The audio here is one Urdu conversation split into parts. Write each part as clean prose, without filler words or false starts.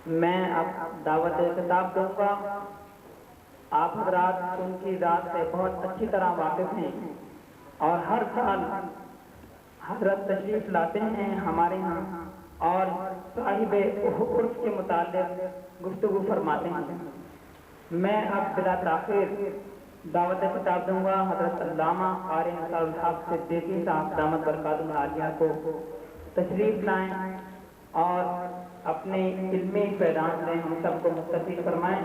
میں اب دعوت خطاب دوں گا۔ آپ حضرات ان کی ذات سے بہت اچھی طرح واقف ہیں اور ہر سال حضرت تشریف لاتے ہیں ہمارے ہاں اور صاحب عرف کے متعلق گفتگو فرماتے ہیں۔ میں اب بلا تاخیر دعوت خطاب دوں گا حضرت علامہ قاری انصار الحق صدیقی صاحب دامت برکاتہ العالیہ کو تشریف لائیں اور اپنے علمی پیغام سے ہم سب کو مستفید فرمائیں۔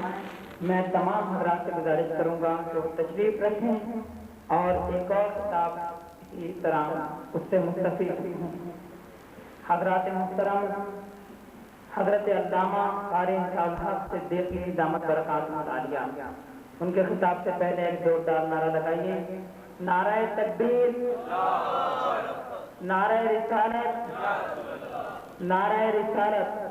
میں تمام حضرات سے گزارش کروں گا کہ وہ تشریف رکھیں اور ایک اور کتاب اسی طرح اس سے مستفید ہوں۔ حضرات محترم، حضرت علامہ قاری انصار الحق صدیقی دامت برکاتہ العالیہ، ان کے خطاب سے پہلے ایک زوردار نعرہ لگائیے، نعرہ تکبیر، نعرہ رسالت، نعرہ رسالت۔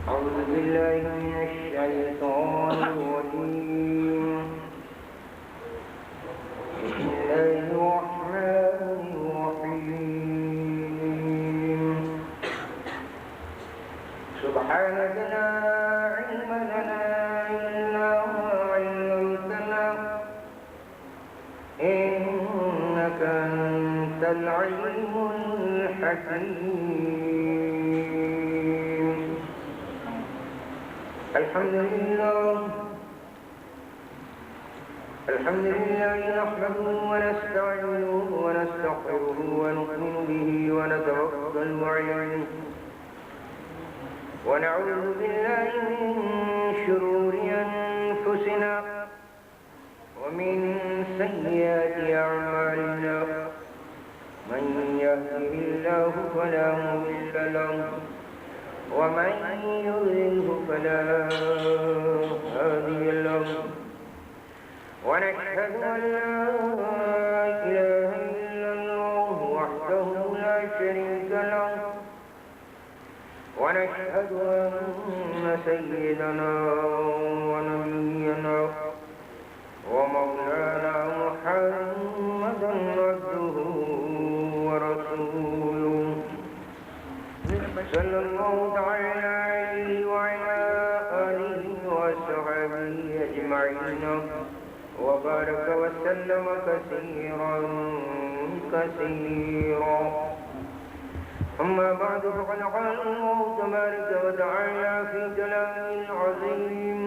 أعوذ بالله من الشيطان الرجيم. بسم الله الرحمن الرحيم. سبحانك لا علم لنا إلا ما علمتنا إنك أنت العليم الحكيم. الحمد لله نحمده ونستعينه ونستغفره ونؤمن به ونتوكل عليه ونعوذ بالله من شرور أنفسنا ومن سيئات أعمالنا. من يهده الله فلا مضل له ومن يضلله فلا هادي له. ونشهد أن لا إله إلا الله وحده لا شريك له. ونشهد أن سيدنا ونبينا ومولانا محمدا عبده ورسوله صلى الله تعالى عليه وعلى آله وصحبه أجمعين وبارك وسلم كثيرا كثيرا. أما بعد فقد قال الله تبارك وتعالى في كلامه العظيم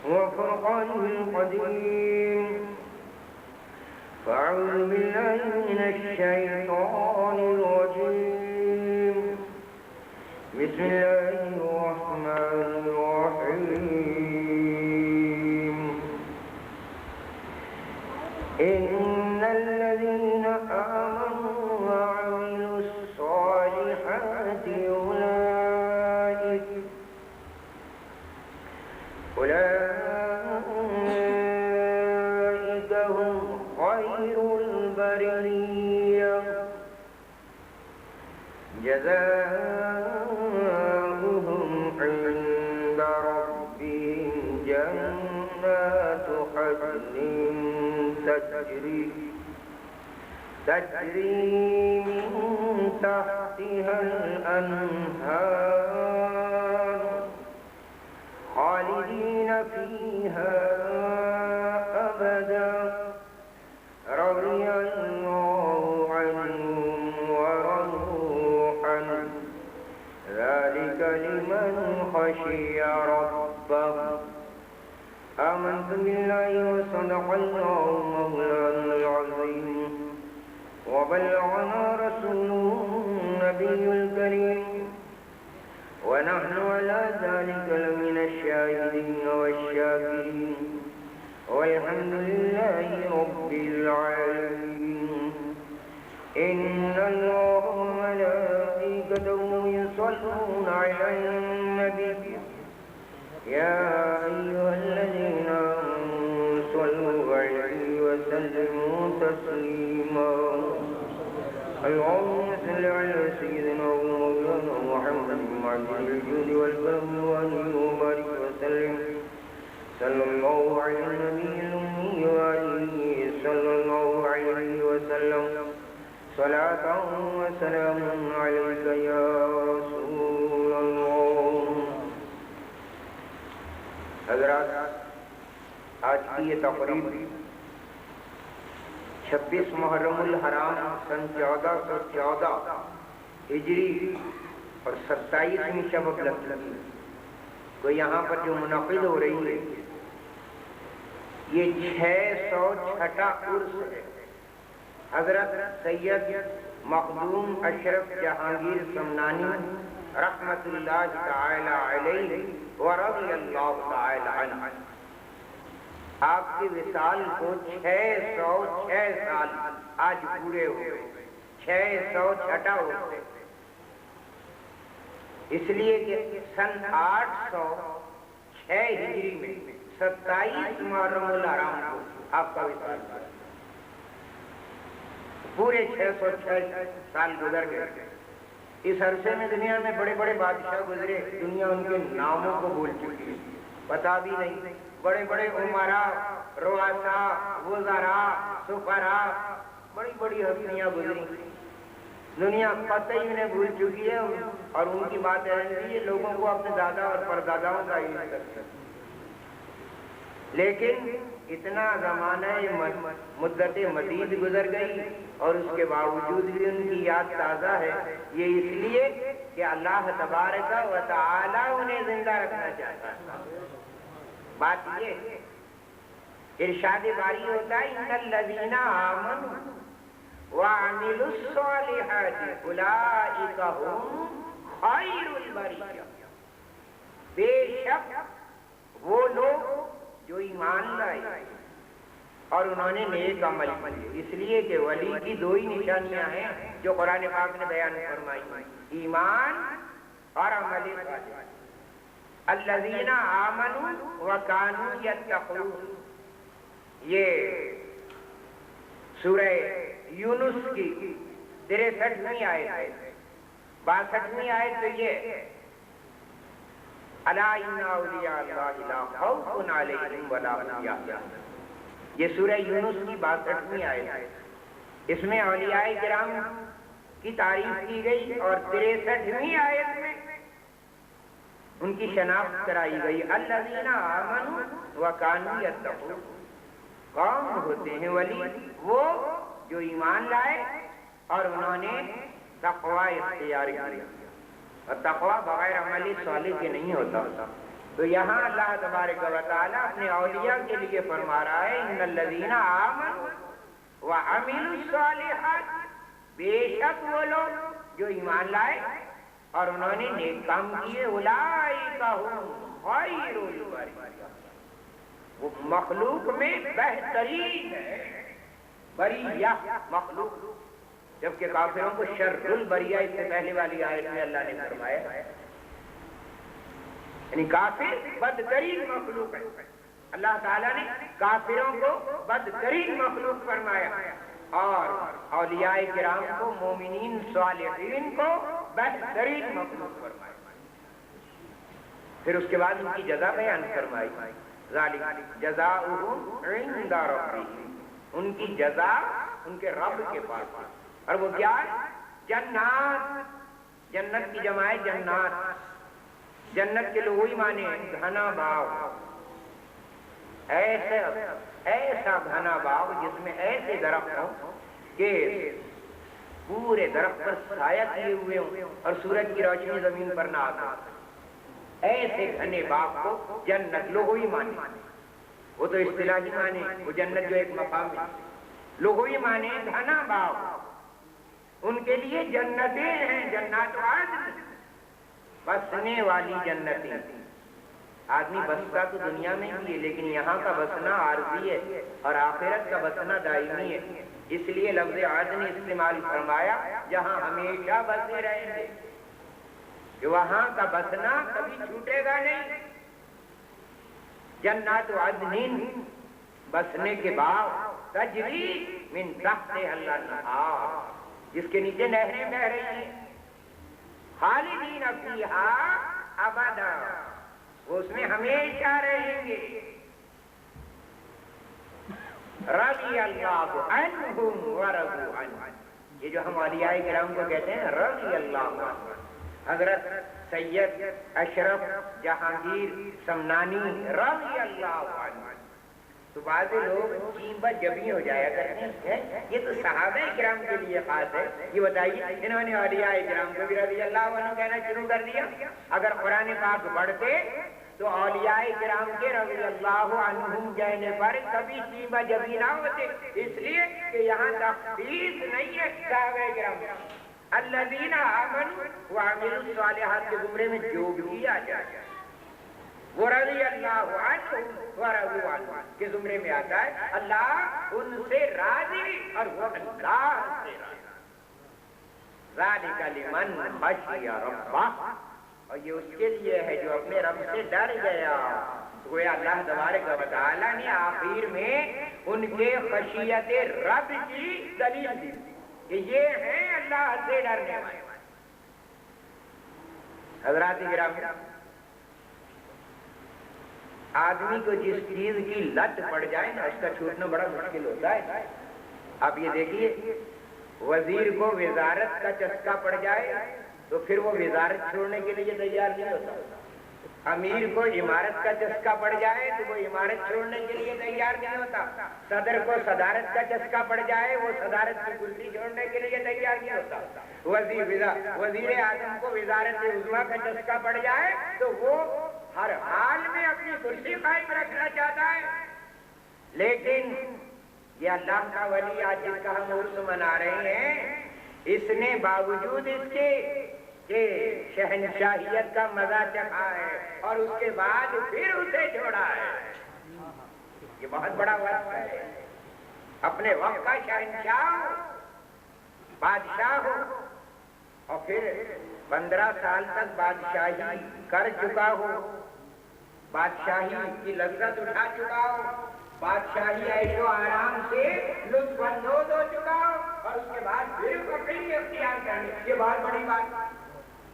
وفرقانه القديم. فأعوذ بالله من الشيطان الرجيم. بسم الله الرحمن الرحيم. إن الذين آمنوا وعملوا الصالحات أولئك هم خير البرية. جزاؤهم عند ربهم جنات عدن تجري من تحتها الأنهار خالدين فيها أبدا. رضي الله عنهم ورضوا عنه ذلك لمن خشي ربه. آمنت بالله وصدق الله مولانا العظيم وبلغنا رسوله النبي الكريم ونحن على ذلك لمن الشاهدين والشاكرين والحمد لله رب العالمين. إن الله وملائكته يصلون على النبي يا أيها الذين آمنوا صلوا عليه وسلموا تسليما. اللهم صل على سيدنا ومولانا محمد معجل الجود والكرم وبارك وسلم صلى الله على النبي الأمي وسلام عليك يا رسول الله. حضرات، آج کی یہ تقریب 26 محرم الحرام سن 1414 ہجری اور 27ویں شب لگی تو یہاں پر جو منعقد ہو رہی ہے یہ 606 عرس ہے. حضرت سید مخدوم اشرف جہانگیر سمنانی رحمت اللہ تعالی علیہ ورضی اللہ تعالی عنہ، آپ کے وصال کو 606 سال آج پورے ہوئے. 606 ہوتے اس لیے کہ سن 806 ہجری میں 27 محرم الحرام کو آپ کا وصال ہوا. پورے 606 سال گزر گئے. اس عرصے میں دنیا میں بڑے بڑے بادشاہ گزرے، دنیا ان کے ناموں کو بھول چکی ہے، پتا بھی نہیں. بڑے بڑے عمراء، رؤساء، وزراء، سفراء، بڑی بڑی ہستیاں گزری، دنیا پتہ ہی انہیں بھول چکی ہے اور ان کی بات ایسی ہے لوگوں کو اپنے دادا اور پرداداؤں کا ہی کرتے. لیکن اتنا زمانہ مدت مدید گزر گئی اور اس کے باوجود بھی ان کی یاد تازہ ہے. یہ اس لیے کہ اللہ تبارک و تعالی انہیں زندہ رکھنا چاہتا ہے. بات یہ ارشاد باری ہوتا ہے ان الذین آمنوا وعملوا الصالحات اولئک هم خیر البریہ. بے شک وہ لوگ جو ایمان لائے اور انہوں نے نیک عمل کیے. اس لیے کہ ولی کی دو ہی نشانیاں ہیں جو قرآن پاک نے بیان فرمائی، ایمان اور عمل صالح. الذین آمنوا وکانوا یتقون، یہ سورہ یونس کی 63ویں آیت ہے. 62ویں آیت تو یہ الا ان اولیاء اللہ لا خوف علیہم ولا هم یحزنون. یہ سورہ یونس کی 62ویں آیت ہے. اس میں اولیاء کرام کی تعریف کی گئی اور 63ویں آیت میں ان کی شناخت کرائی گئی. الذین آمنوا وکانوا یتقون. کون ہوتے ہیں ولی؟ وہ جو ایمان لائے اور انہوں نے تقوی اختیار کیا. اور تقوی بغیر عمل صالح کے نہیں ہوتا. تو یہاں اللہ تبارک و تعالی اپنے اولیاء کے لیے فرما رہا ہے ان الذین آمنوا وعملوا الصالحات، بے شک وہ لوگ جو ایمان لائے اور انہوں نے نیک کام کیے، اولئک هم خیر البریہ، وہ مخلوق میں بہترین ہے. بریہ مخلوق، جبکہ کافروں کو شر البریہ اس سے پہلے والی آیت میں اللہ نے فرمایا، یعنی کافر بدترین مخلوق ہے. اللہ تعالیٰ نے کافروں کو بدترین مخلوق فرمایا اور اولیاء کرام کو، مومنین صالحین کو بہترین مخلوق فرمایا. پھر اس کے بعد ان کی جزا بیان فرمائی، ذالک جزاؤہم عند ربہم، ان کی جزا ان کے رب کے پاس. اور وہ کیا ہے؟ جنات. جنت کی جمع ہے جنات. جنت کے لغوی معنی ہیں گھنا باغ. ایسا گھنا باغ جس میں ایسے درخت ہوں کہ پورے درخت پر سایہ کیے ہوئے ہوں اور سورج کی روشنی زمین پر نہ آتا. ایسے گھنے باغ کو جنت لغوی معنی. وہ تو اصطلاحی معنی، وہ جنت جو ایک مقام ہے. لغوی معنی گھنا باغ. ان کے لیے جنتیں ہیں، جنات عدن، بسنے والی جنتیں. آدمی بستا تو دنیا میں بھی ہے لیکن یہاں کا بسنا عارضی ہے اور آخرت کا بسنا دائمی ہے. اس لیے لفظ عدن استعمال فرمایا جہاں ہمیشہ بسے رہیں گے، کہ وہاں کا بسنا کبھی چھوٹے گا نہیں. جنات عدن، بسنے کے بعد تجری من تحتها الانہار، جس کے نیچے نہریں بہ رہی ہیں. خالدین فیہا ابدا، وہ اس میں ہمیشہ رہیں گے. رضی اللہ عنہم ورضوا عنہ، یہ جو ہم اولیاء کرام کو کہتے ہیں رضی اللہ عنہ، حضرت سید اشرف جہانگیر سمنانی رضی اللہ عنہ، تو بعض لوگ چیمبا جبی ہو جایا کرتے ہیں، یہ تو صحابہ کرام کے لیے خاص ہے، یہ بتائیے انہوں نے اولیاء کرام کو بھی رضی اللہ عنہ کہنا شروع کر دیا۔ اگر قرآن پاک پڑھتے تو اولیاء کرام کے رضی اللہ عنہم کہنے پر کبھی چیمبا جبی نہ ہوتے، اس لیے کہ یہاں تخصیص نہیں ہے صحابہ کرام، الذین آمنوا وعملوا الصالحات کے زمرے میں جو بھی آ جائے وہ رضی اللہ عنہ ورضوا عنہ کے زمرے میں آتا ہے، اللہ ان سے راضی اور وہ اللہ سے راضی۔ ذالک لمن خشی ربہ، اور یہ اس کے لیے ہے جو اپنے رب سے ڈر گیا۔ گویا اللہ تبارک و تعالیٰ نے آخر میں ان کے خشیت رب کی دلیل دی کہ یہ ہیں اللہ سے ڈرنے والے۔ حضرات کرام، آدمی کو جس چیز کی لت پڑ جائے نا، اس کا چھوٹنا بڑا مشکل ہوتا ہے۔ آپ یہ دیکھیے، وزیر کو وزارت کا چسکا پڑ جائے تو پھر وہ وزارت چھوڑنے کے لیے تیار نہیں ہوتا، امیر کو عمارت کا چسکا پڑ جائے تو وہ عمارت چھوڑنے کے لیے تیار نہیں ہوتا، صدر کو صدارت کا چسکا پڑ جائے وہ صدارت کی کرسی چھوڑنے کے لیے تیار نہیں ہوتا، وزیر اعظم کو وزارت عظمیٰ کا چسکا پڑ جائے تو وہ ہر حال میں اپنی کرسی قائم رکھنا چاہتا ہے۔ لیکن یہ اللہ کا ولی آج جس کا ہم عرس منا رہے ہیں، اس نے باوجود اس کے کہ شہنشاہیت کا مزہ چکھا ہے اور اس کے بعد پھر اسے چھوڑا ہے۔ یہ بہت بڑا وقت ہے، اپنے وقت کا شہنشاہ بادشاہ ہو اور پھر 15 سال تک بادشاہی کر چکا ہو، بادشاہی کی لذت اٹھا چکا ہو، بادشاہی عیش و آرام سے لطف اندوز ہو چکا ہو، اور اس کے بعد پھر بکری اختیار کرنے، یہ بہت بڑی بات،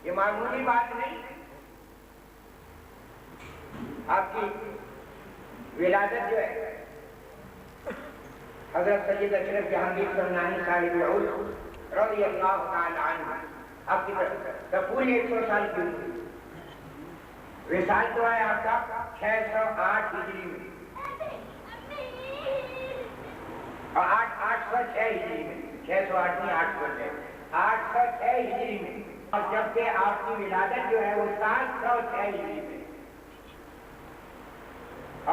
یہ معمولی بات نہیں۔ آپ کی ولادت جو ہے حضرت سید اشرف جہانگیر سمنانی صاحب العرس رضی اللہ تعالی عنہ، آپ کی طرف پوری 100 سال کی عمر، وصال تو ہے آپ کا 608 ہجری میں اور 806 ہجری میں، 608 نہیں 806 ہجری میں، اور جبکہ آپ کی ولادت جو ہے وہ 706 ہجری میں،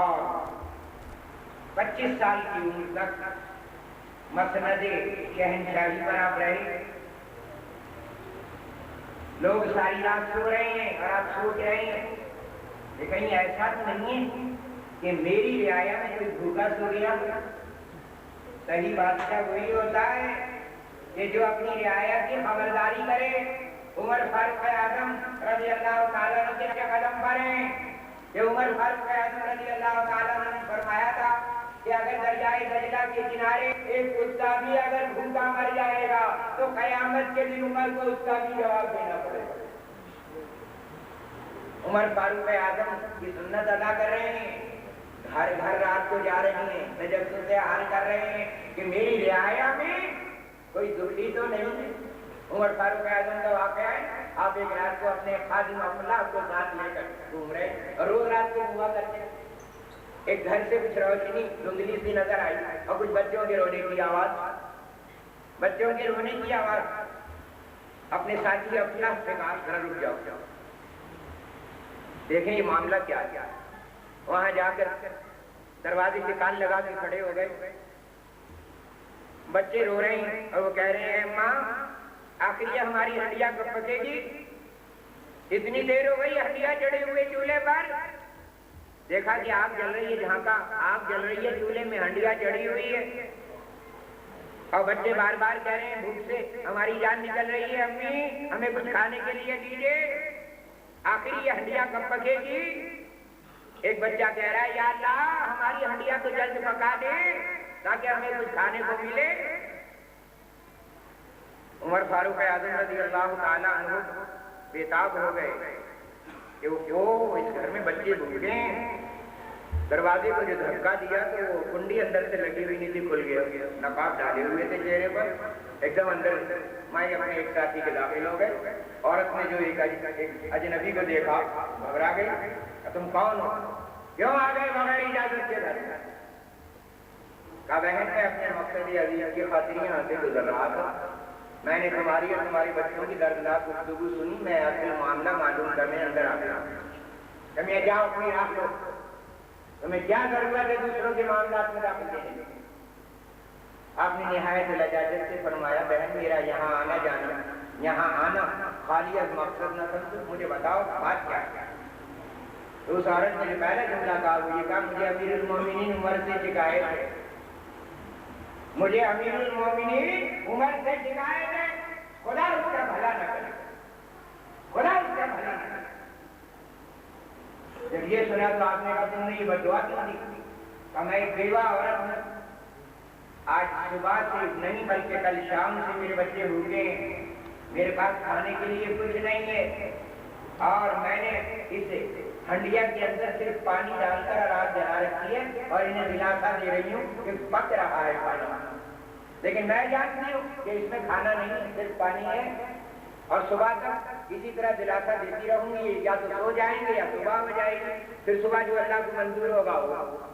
اور 25 سال کی عمر تک مسند شہنشاہی پر آپ رہے۔ لوگ ساری رات سو رہے ہیں اور آپ سوچ رہے ہیں کہ کہیں ایسا تو نہیں ہے کہ میری رعایا میں کوئی بھوکا سو گیا۔ صحیح بادشاہ وہی ہوتا ہے کہ جو اپنی رعایا کی خبرداری کرے۔ عمر فاروق اعظم رضی اللہ تعالیٰ عنہ کے قدم پر ہیں کہ عمر فاروق اعظم رضی اللہ تعالیٰ عنہ نے فرمایا تھا کہ اگر دریائے دجلہ کے کنارے ایک کتا بھی اگر بھوکا مر جائے گا تو قیامت کے دن عمر کو اس کا بھی جواب دینا پڑے گا۔ عمر فاروق اعظم کی سنت ادا کر رہے ہیں، گھر گھر رات کو جا رہے ہیں، تجسس سے حال کر رہے ہیں کہ میری رعایا میں کوئی دکھی تو نہیں ہے۔ عمر فاروق اعظم کا واقعہ ہے، آپ ایک رات کو اپنے خادم اللہ کو ساتھ لے کر گھوم رہے ہیں اور روز رات کو ہوا کرتے ہیں۔ ایک گھر سے کچھ روشنی دھندلی سی نظر آئی اور کچھ بچوں کے رونے کی آواز، بچوں کے رونے کی آواز۔ اپنے ساتھی اپنا سے کہا ذرا رک جاؤ، دیکھیں یہ معاملہ کیا ہے۔ وہاں جا کر دروازے سے کان لگا کے کھڑے ہو گئے، بچے رو رہے ہیں اور وہ کہہ رہے ہیں ماں آخر یہ ہماری ہڈیاں کب پکے گی؟ اتنی دیر ہو گئی ہڈیاں چڑھے ہوئے چولہے پر، دیکھا کہ آگ جل رہی ہے، جہاں کا آگ جل رہی ہے چولہے میں ہنڈیاں چڑھی ہوئی ہے، اور بچے بار بار کہہ رہے ہیں بھوک سے ہماری جان نکل رہی ہے، امی ہمیں کچھ کھانے کے لیے دیجیے، آخر یہ ہنڈیاں کب پکے گی؟ ایک بچہ کہہ رہا ہے یا اللہ ہماری ہنڈیاں تو جلد پکا دے تاکہ ہمیں کچھ کھانے کو ملے۔ عمر فاروق اعظم رضی اللہ تعالیٰ عنہ بے تاب ہو گئے کہ وہ کیوں اس گھر میں بچے بھوکے ہیں، دروازے کو جو دھکا دیا تو وہ کنڈی اندر سے لگی ہوئی نہیں تھی، کھل گیا، نقاب ڈالے ہوئے تھے چہرے پر، ایک دم اندر مائیں اپنے ایک ساتھی کے داخل ہو گئے۔ عورت نے جو ایک اجنبی کو دیکھا گھبرا گئی، تم کون ہو، کیوں آ گئے بغیر اجازت کے گھر؟ کہا بہن میں اپنے مقصد عزیز کی خاطر یہاں سے گزر رہا تھا، میں نے تمہاری اور تمہارے بچوں کی دردناک گفتگو سنی، میں اصل معاملہ معلوم کرنے اندر آ گیا۔ کہ میں جاؤ اپنی راہ لو، تمہیں کیا ضرورت ہے دوسروں کے معاملات میں داخل دینے کی؟ آپ نے نہایت لجاجت سے فرمایا بہن میرا یہاں آنا جانا، یہاں آنا خالی از مقصد نہ سمجھو، مجھے بتاؤ بات کیا ہے؟ تو اس عورت نے جو پہلا جملہ کہا وہ یہ کہا مجھے امیر المومنین عمر سے شکایت ہے، مجھے امیر المومنین عمر سے شکایت ہے، خدا اس کا بھلا نہ کرے، خدا اس کا بھلا نہ کرے۔ جب یہ سنا تو آپ نے کہا تم نے یہ بددعا کیوں دی؟ کہا میں ایک بیوہ عورت ہوں، آج صبح سے نہیں بلکہ کل شام سے میرے بچے بھوکے ہیں، میرے پاس کھانے کے لیے کچھ نہیں ہے، اور میں نے اس ہنڈیا کے اندر صرف پانی ڈال کر رات جلا رکھی ہے اور انہیں دلاسا دے رہی ہوں کہ پک رہا ہے پانی، لیکن میں جانتی ہوں کہ اس میں کھانا نہیں صرف پانی ہے، اور صبح تک اسی طرح دلاسا دیتی رہوں گی، یا تو سو جائیں گے یا صبح ہو جائے گی، پھر صبح جو اللہ کو منظور ہوگا ہوگا۔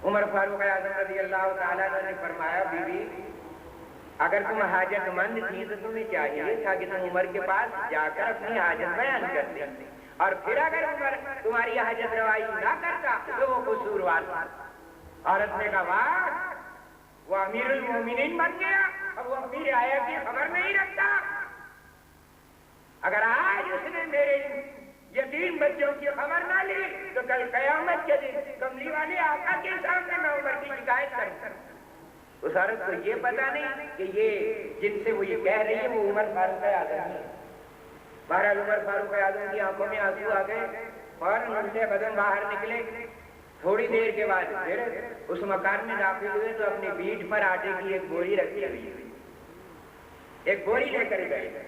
عمر فاروق اعظم رضی اللہ تعالیٰ عنہ نے فرمایا بی بی اگر تم حاجت مند تھی تو تمہیں چاہیے تھا کہ تم عمر کے پاس جا کر اپنی حاجت بیان کرتے، اور پھر اگر عمر تمہاری حاجت روائی نہ کرتا تو وہ قصوروار تھا۔ عورت نے کہا واہ وہ امیر المومنین بن گیا، اب وہ امیر آیا کی خبر نہیں رکھتا، اگر آج اس نے میرے یتیم بچوں کی خبر نہ لی تو کل قیامت کے دن کملی والے آقا کے سامنے میں عمر کی شکایت کروں۔ اس عورت کو یہ پتا نہیں کہ یہ جن سے وہ یہ کہہ رہی ہے وہ عمر فاروق اعظم ہے۔ بہرحال عمر فاروق اعظم کی آنکھوں میں آنسو آ گئے، فوراً الٹے قدم باہر نکلے، تھوڑی دیر کے بعد پھر اس مکان میں داخل ہوئے تو اپنی پیٹھ پر آٹے کی ایک بوری رکھی ہوئی، ایک بوری لے کر گئے،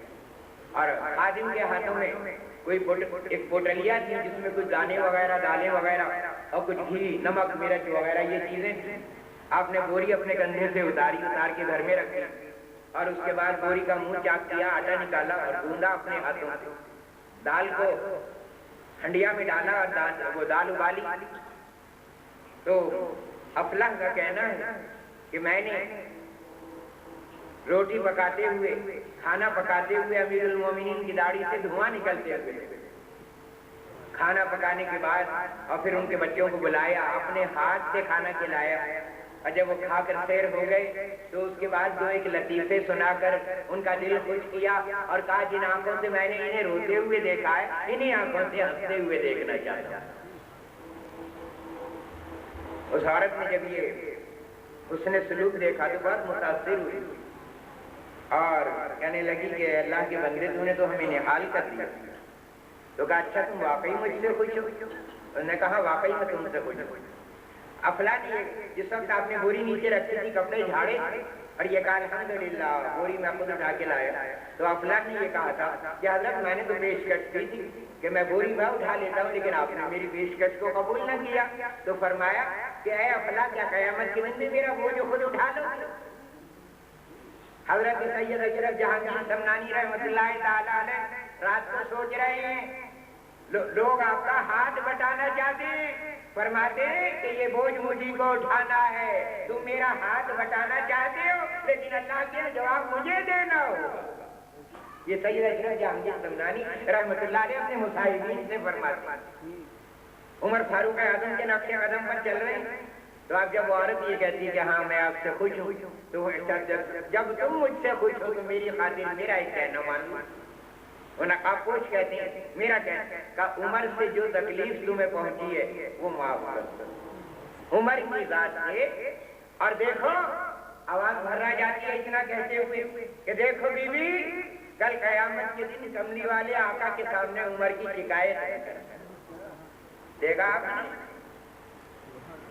اور خادم کے ہاتھوں میں کوئی ایک پوٹلیا تھی جس میں کچھ دانے وغیرہ دالیں وغیرہ اور کچھ گھی نمک مرچ وغیرہ یہ چیزیں، آپ نے بوری اپنے کندھے سے اتار کے گھر میں رکھی، اور اس کے بعد بوری کا منہ چاک کیا، آٹا نکالا اور گوندا اپنے ہاتھوں سے، دال کو ہنڈیا میں ڈالا اور وہ دال ابالی۔ تو افلاح کا کہنا ہے کہ میں نے روٹی پکاتے ہوئے کھانا پکاتے ہوئے امیر المومنین کی داڑھی سے دھواں نکلتے ہوئے کھانا پکانے کے بعد اور پھر ان کے بچوں کو بلایا، اپنے ہاتھ سے کھانا کھلایا، اور جب وہ کھا کر سیر ہو گئے تو اس کے بعد جو ایک لطیفے سنا کر ان کا دل خوش کیا اور کہا جن آنکھوں سے میں نے انہیں روتے ہوئے دیکھا ہے انہیں آنکھوں سے ہنستے ہوئے دیکھنا چاہتا ہوں۔ اس عورت نے جب یہ حسن سلوک دیکھا تو بہت متاثر ہوئی اور کہنے لگی کہ اللہ کے بندے تو نے تو ہمیں نحال کر دیا۔ تو کہا اچھا تم واقعی مجھ سے خوش ہو؟ انہوں نے کہا واقعی میں تم سے خوش ہوں۔ افلاح نے جس وقت آپ نے بوری نیچے رکھی تھی کپڑے جھاڑے اور یہ کہا الحمدللہ بوری میں خود اٹھا کے لایا، تو افلاح نے یہ کہا تھا کہ حضرت میں نے تو پیشکش کی تھی کہ میں بوری میں اٹھا لیتا ہوں لیکن آپ نے میری پیشکش کو قبول نہ کیا، تو فرمایا کہ اے افلاح کیا قیامت کے دن میں میرا بوجھ خود اٹھا لو؟ حضرت سید اشرف جہانگیر سمنانی رحمۃ اللہ تعالیٰ علیہ رات کو سوچ رہے ہیں، لوگ آپ کا ہاتھ بٹانا چاہتے ہیں، فرماتے ہیں کہ یہ بوجھ مجھے کو اٹھانا ہے، تم میرا ہاتھ بٹانا چاہتے ہو لیکن اللہ کے جواب مجھے دینا ہو۔ یہ سید اشرف جہانگیر سمنانی رحمۃ اللہ علیہ اپنے مصاحبین سے فرماتے ہیں۔ عمر فاروق اعظم کے نقش قدم پر چل رہے ہیں، تو آپ جب عورت یہ کہتی کہ ہاں میں آپ سے خوش ہوں، تو جب تم مجھ سے خوش ہو تو میری خاطر میرا ایک کہنا مانو۔ آپ کچھ کہتے ہیں میرا کہنا کہ عمر سے جو تکلیف تمہیں پہنچی ہے وہ معاف کر دو عمر کی ذات سے، اور دیکھو آواز بھرا جاتی ہے اتنا کہتے ہوئے کہ دیکھو بی بی کل قیامت کے دن کملی والے آقا کے سامنے عمر کی شکایت دیکھا آپ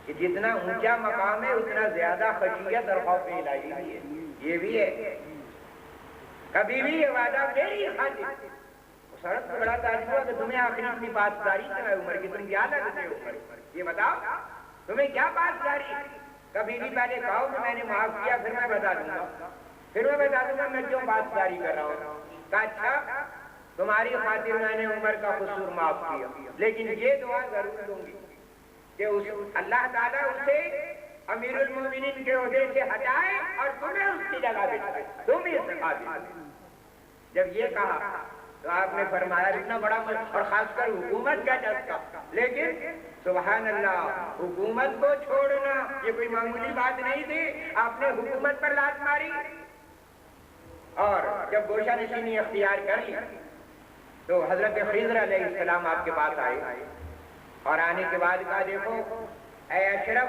کہ جتنا اونچا مقام ہے اتنا زیادہ خشیت اور خوف الہی بھی ہے، یہ بھی ہے۔ کبھی بھی یہ وعدہ میری خاطر سڑک پہ بڑا تعجب ہوا کہ تمہیں آخری اپنی پاسداری کیا ہے عمر کی، تم کیا لگتے ہو عمر، یہ بتاؤ تمہیں کیا پاسداری؟ کبھی بھی پہلے کہو کہ میں نے معاف کیا، پھر میں بتا دوں گا، میں کیوں پاسداری کر رہا ہوں۔ کہا اچھا تمہاری خاطر میں نے عمر کا قصور معاف کیا، لیکن یہ دعا ضرور دوں گی کہ اللہ تعالیٰ اسے امیر المومنین کے عہدے سے ہٹائے اور تمہیں اس کی جگہ بٹھائے، تم اس قابل۔ جب یہ کہا تو آپ نے فرمایا اتنا بڑا اور خاص کر حکومت کا جذبہ، لیکن سبحان اللہ حکومت کو چھوڑنا یہ کوئی معمولی بات نہیں تھی، آپ نے حکومت پر لات ماری، اور جب گوشہ نشینی اختیار کر لی تو حضرت خضر علیہ السلام آپ کے پاس آئے، اور آنے کے بعد کہا دیکھو اے اشرف،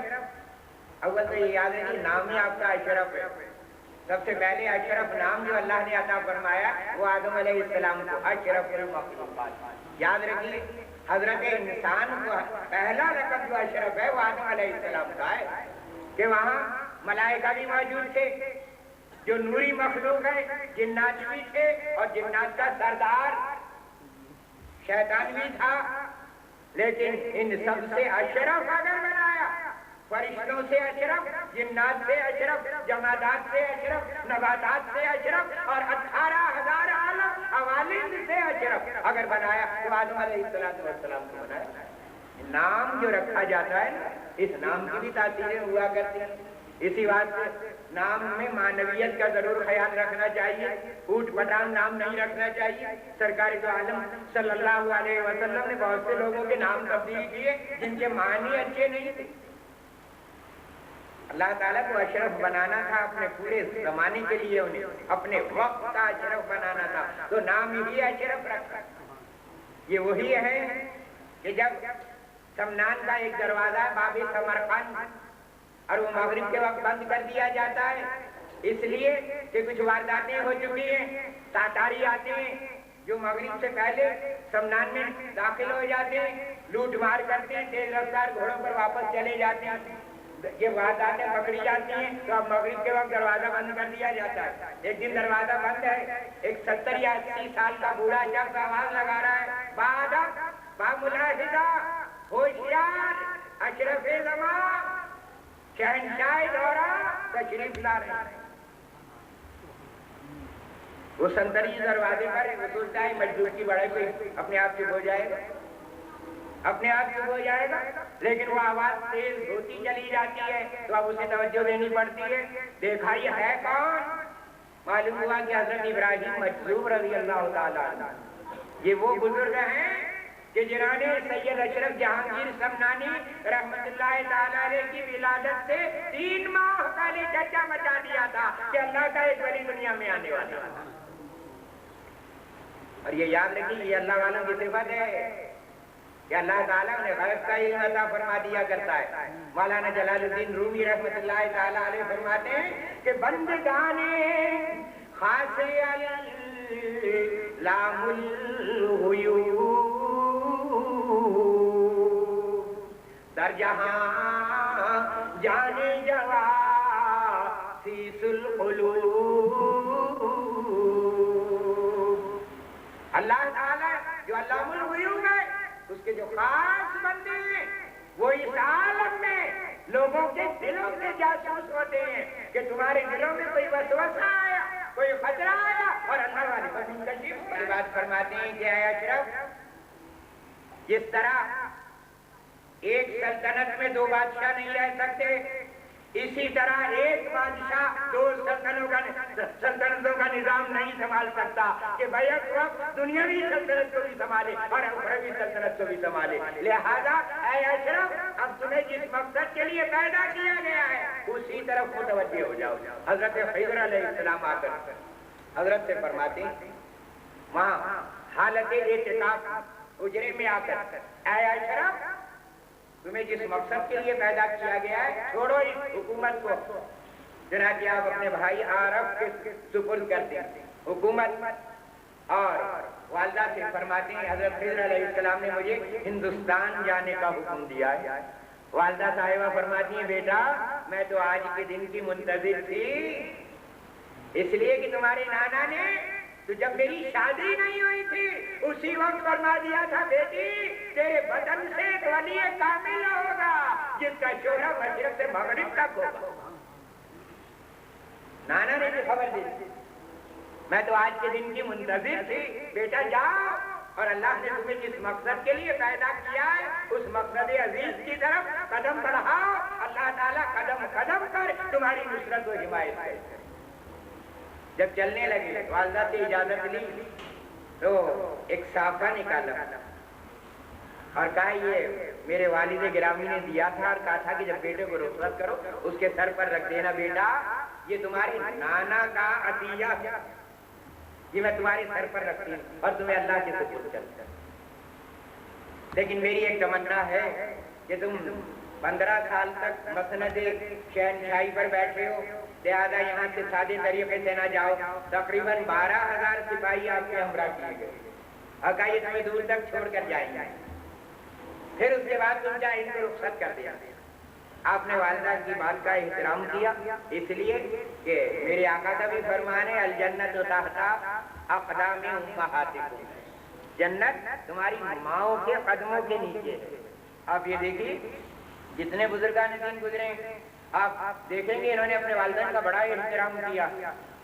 اول تو یہ یاد ہے کہ نام ہی آپ کا اشرف ہے، سب سے پہلے اشرف نام جو اللہ نے عطا فرمایا وہ آدم علیہ السلام کو اشرف المخلوقات، یاد رکھیے حضرت انسان کو پہلا لقب جو اشرف ہے وہ آدم علیہ السلام کا ہے، کہ وہاں ملائکہ بھی موجود تھے جو نوری مخلوق ہے، جنات بھی تھے اور جنات کا سردار شیطان بھی تھا، لیکن ان سب سے اشرف اگر بنایا، فرشتوں سے اشرف، جنات سے اشرف، جمادات سے اشرف، نباتات سے اشرف اور 18,000 عالم عوالم سے اشرف اگر بنایا تو آدم علیہ السلام کو بنایا۔ نام جو رکھا جاتا ہے نا، اس نام کی بھی تاثیریں ہوا کرتی ہیں، اسی بات سے نام میں معنویت کا ضرور خیال رکھنا چاہیے، اوٹ پٹانگ نام نہیں رکھنا چاہیے۔ سرکار دو عالم صلی اللہ علیہ وسلم نے بہت سے لوگوں کے نام تبدیل کیے جن کے معنی اچھے نہیں تھے۔ اللہ تعالیٰ کو اشرف بنانا تھا اپنے پورے زمانے کے لیے، انہیں اپنے وقت کا اشرف بنانا تھا تو نام ہی اشرف رکھا۔ یہ وہی ہے کہ جب سمنان کا ایک دروازہ ہے باب سمرقند، اور وہ مغرب کے وقت بند کر دیا جاتا ہے اس لیے کہ کچھ وارداتیں ہو چکی ہیں، تاتاری آتے ہیں جو مغرب سے پہلے سمنان میں داخل ہو جاتے ہیں، لوٹ مار کرتے ہیں، تیز رفتار گھوڑوں پر واپس چلے جاتے ہیں، یہ وارداتیں پکڑی جاتی ہیں تو اب مغرب کے وقت دروازہ بند کر دیا جاتا ہے۔ ایک دن دروازہ بند ہے، ایک 70 یا 80 سال کا بوڑھا شخص آواز لگا رہا ہے، بادب باملاحظہ ہوشیار اشرف زمان شہنشاہ دورہ تشریف لا رہے ہیں۔ وہ سنتری دروازے پر وہ سوچتا ہے مجدور کی بڑے کوئی اپنے آپ چپ ہو جائے گا، اپنے آپ چپ ہو جائے گا، لیکن وہ آواز تیز ہوتی چلی جاتی ہے تو اب اسے توجہ دینی پڑتی ہے۔ دیکھا یہ ہے کون؟ معلوم ہوا کہ حضرت ابراہیم مجذوب رضی اللہ تعالیٰ عنہ، یہ وہ بزرگ ہیں کہ جنہوں نے سید اشرف جہانگیر سمنانی رحمت اللہ تعالیٰ علیہ کی ولادت سے 3 ماہ پہلے چرچا مچا دیا تھا کہ اللہ کا ایک ولی دنیا میں آنے والا ہے۔ اور یہ یاد رکھیے یہ اللہ والوں کی صفت ہے کہ اللہ تعالیٰ انہیں غیب کا علم عطا فرما دیا کرتا ہے۔ مولانا جلال الدین رومی رحمت اللہ تعالیٰ علیہ فرماتے ہیں کہ بندگانے خاص علام الغیوب در جہاں جانے جوا سیس القلوب، اللہ تعالیٰ جو علام الغیوب ہے اس کے جو خاص بندے ہیں وہ اس عالم میں لوگوں کے دلوں کے جاسوس ہوتے ہیں کہ تمہارے دلوں میں کوئی وسوسہ آیا، کوئی خطرہ آیا، اور اللہ والے پر منکشف یہ بات فرماتے ہیں کہ اے اشرف، جس طرح ایک سلطنت میں 2 بادشاہ نہیں رہ سکتے، اسی طرح ایک بادشاہ 2 سلطنتوں کا نظام نہیں سنبھال سکتا کہ بیک وقت دنیاوی سلطنت کو بھی سنبھالے اور اخروی سلطنت کو بھی سنبھالے۔ لہذا اے اشرف، اب تمہیں جس مقصد کے لیے پیدا کیا گیا ہے اسی طرف متوجہ ہو جاؤ۔ حضرت خضر علیہ السلام آ کر حضرت سے فرماتے ہیں وہاں حالت اعتکاف اجرے میں آ کر، اے اشرف تمہیں جس مقصد کے لیے پیدا کیا گیا ہے چھوڑو اس حکومت کو، چنانچہ آپ اپنے بھائی عارف کے سپرد کرتے ہیں حکومت۔ اور والدہ سے فرماتے ہیں حضرت خضر علیہ السلام نے مجھے ہندوستان جانے کا حکم دیا ہے۔ والدہ صاحبہ فرماتی ہیں بیٹا میں تو آج کے دن کی منتظر تھی، اس لیے کہ تمہارے نانا نے تو جب میری شادی نہیں ہوئی تھی اسی وقت فرما دیا تھا بیٹی تیرے بدن سے ایک ولی کامل ہوگا جس کا شعلہ مشرق سے مغرب تک ہوگا. نانا نے بھی خبر دی. میں تو آج کے دن کی منتظر تھی. بیٹا جاؤ اور اللہ نے تمہیں جس مقصد کے لیے پیدا کیا ہے اس مقصد عزیز کی طرف قدم بڑھاؤ. اللہ تعالیٰ قدم قدم کر تمہاری نصرت و حمایت کرے. جب چلنے لگے والدہ سے اجازت لی تو ایک صافہ نکالا اور کہا یہ میرے والد گرامی نے دیا تھا اور کہا تھا کہ جب بیٹے کو رخصت کرو اس کے سر پر رکھ دینا. بیٹا یہ تمہاری نانا کا عطیہ ہے, یہ میں تمہارے سر پر رکھتی ہوں اور تمہیں اللہ کے سپرد کرتا ہوں. لیکن میری ایک تمنا ہے کہ تم 15 سال تک مسند شہنشاہی پر بیٹھے ہو, لہٰذا یہاں سے سادے طریقے سے نہ جاؤ. تقریباً 12,000 سپاہی آپ کے ہمراہ کیے گئے اور کہا یہ تمہیں دور تک چھوڑ کر جائیں گے. پھر اس کے بعد تم جائے ان کو رخصت کر دیا. آپ نے والدہ کی بات کا احترام کیا اس لیے کہ میرے آقا کا بھی فرمان ہے الجنت تحت اقدام امہاتکم, جنت تمہاری ماؤں کے قدموں کے نیچے ہے. آپ یہ دیکھیے جتنے بزرگان دین گزرے آپ دیکھیں گے انہوں نے اپنے والدین کا بڑا احترام کیا,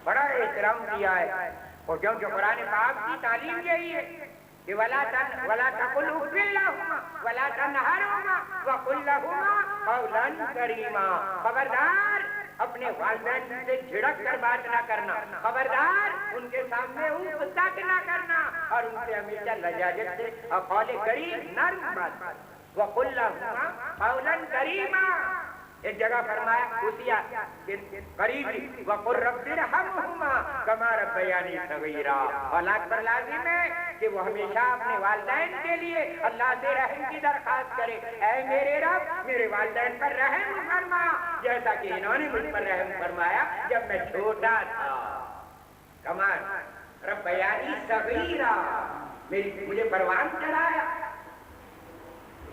بڑا احترام کیا ہے. اور کیونکہ قرآن پاک کی تعلیم یہی ہے کہ ولا تقل اف لهما ولا تنهرهما وقل لهما قولا کریما. خبردار اپنے والدین سے جھڑک کر بات نہ کرنا, خبردار ان کے سامنے اف تک نہ کرنا اور ان سے ہمیشہ لجاجت سے قول کریم نرم بات. وقل لهما قولا کریما. ایک جگہ فرمایا اسی قریب وقل رب ارحمهما كما ربياني صغيرا. اولاد پر لازم ہے کہ وہ ہمیشہ اپنے والدین کے لیے اللہ سے رحم کی درخواست کرے. اے میرے رب میرے والدین پر رحم فرما جیسا کہ انہوں نے مجھ پر رحم فرمایا جب میں چھوٹا تھا. كما ربياني صغيرا, مجھے پروان چڑھایا.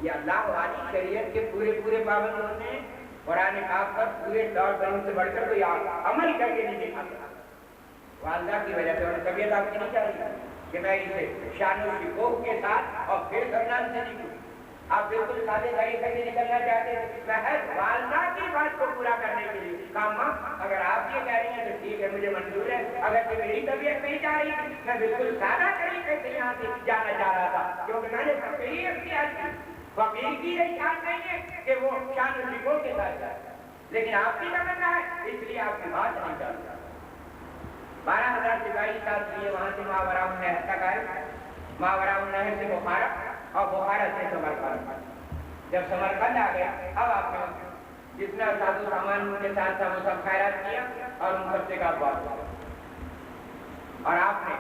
یہ اللہ والی شریعت کے پورے پابند ہوتے ہیں. قرآن پاک پر پورے طور پر ان سے بڑھ کر کوئی عمل کر کے نہیں دکھاتا. والدہ کی وجہ سے اور طبیعت آپ کی نہیں چاہ رہی کہ میں اسے شان و شکوہ کے ساتھ اور پھر سرنام سے نکلوں. آپ بالکل سادے طریقے سے نکلنا چاہتے ہیں محض والدہ کی بات کو پورا کرنے کے لیے. ماں اگر آپ یہ کہہ رہی ہیں تو ٹھیک ہے مجھے منظور ہے. اگر کہ میری طبیعت نہیں چاہ رہی تھی میں بالکل سادہ طریقے سے یہاں سے جانا چاہ رہا تھا کیونکہ میں نے فقیری اختیار کی. فقیر کی یہ شان نہیں ہے کہ وہ شان و شکوہ کے ساتھ جائے, لیکن آپ کی تمنا ہے اس لیے آپ کی بات نہیں چاہتا. 12,000 سپاہی ساتھ لیے وہاں سے ماورا النہر تک آئے. ماورا النہر سے بخارا اور بخارا سے سمرقند. جب سمرقند آ گیا اب آپ نے جتنا ساز و سامان ان کے ساتھ تھا وہ سب خیرات کیا اور ان سب سے کہا بات. اور آپ نے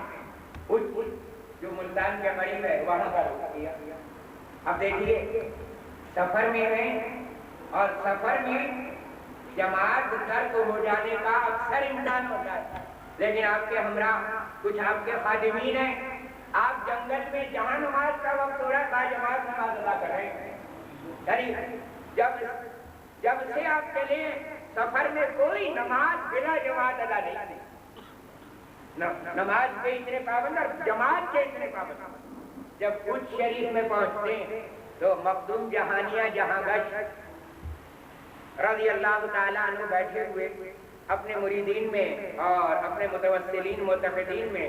جو ملتان کے قریب ہے وہاں کا رخ کیا. اب دیکھیے سفر میں ہیں اور سفر میں جماعت ترک ہو جانے کا اکثر امکان ہوتا ہے, لیکن آپ کے ہمراہ کچھ آپ کے خادمین ہیں. آپ جنگل میں جہاں نماز کا وقت ہو رہا ہے باجماعت نماز ادا کر رہے ہیں. یعنی جب سے آپ چلے سفر میں کوئی نماز بلا جماعت ادا نہیں. نماز کے اتنے پابند اور جماعت کے اتنے پابند. جب کچھ شریف میں پہنچتے ہیں تو مخدوم جہانیہ جہاں گش رضی اللہ تعالیٰ عنہ بیٹھے ہوئے اپنے مریدین میں اور اپنے متوسلین متقدین میں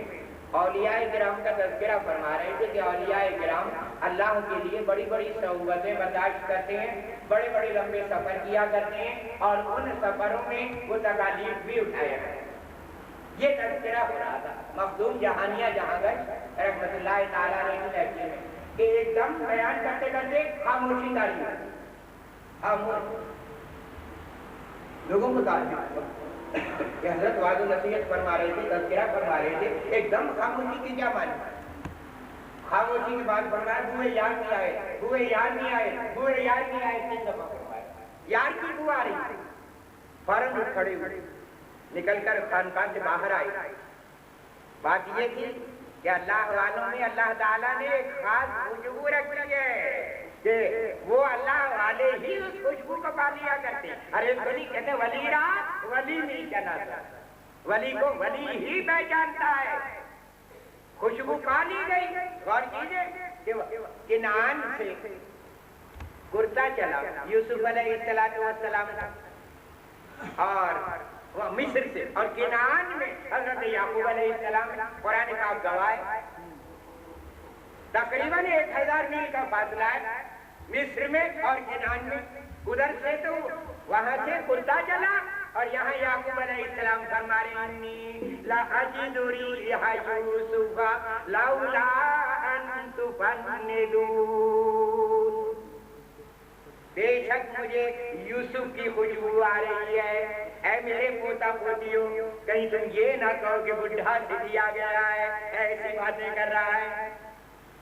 اولیاء کرام کا تذکرہ فرما رہے تھے کہ اولیاء کرام اللہ کے لیے بڑی بڑی صعوبتیں برداشت کرتے ہیں, بڑے بڑے لمبے سفر کیا کرتے ہیں اور ان سفروں میں وہ تکالیف بھی اٹھایا ہے. یہ تذکرہ ہو رہا تھا. مخدوم جہانیہ جہاں گش رحمت اللہ تعالیٰ نے لہجے میں کہ ایک دم بیان کرتے کرتے خاموشی تاری خاموش. لوگوں کو تعلیم کہ حضرت وعد و نصیحت فرما رہے تھے, تذکرہ فرما رہے تھے, ایک دم خاموشی کی کیا معنی؟ خاموشی کی بات فرمایا ہوئے یار نہیں آئے, ہوئے یار نہیں آئے, ہوئے یار نہیں آئے. 3 دفعہ فرمایا. یار کی بو آ رہی فوراً اٹھ کھڑے ہوئے نکل کر خانقاہ سے باہر آئے. بات یہ تھی کہ اللہ والوں میں اللہ تعالیٰ نے ایک خاص خوشبو رکھی ہے کہ وہ اللہ والے ہی اس خوشبو کو پا لیا کرتے. ارے ولی کہتے ولی رہا ولی نہیں جانا تھا, ولی کو ولی ہی پہچانتا ہے. خوشبو پا لی گئی. غور کیجئے کنعان سے کرتا چلا یوسف علیہ السلام اور وہ مصر سے، اور کنعان میں حضرت یعقوب علیہ السلام. قرآن کا گواہ ہے تقریباً 1000 میل کا فاصلہ ہے مصر میں اور کنعان میں. ادھر سے تو وہاں سے کرتا چلا اور یہاں یعقوب علیہ السلام فرما رہے انی لأجد ریح یوسف لولا ان تفندون. بے شک مجھے یوسف کی خوشبو آ رہی ہے. اے میرے پوتا پوتیوں، کہیں تم یہ نہ کہو کہ بڈھا دیا گیا ہے، ایسی باتیں کر رہا ہے.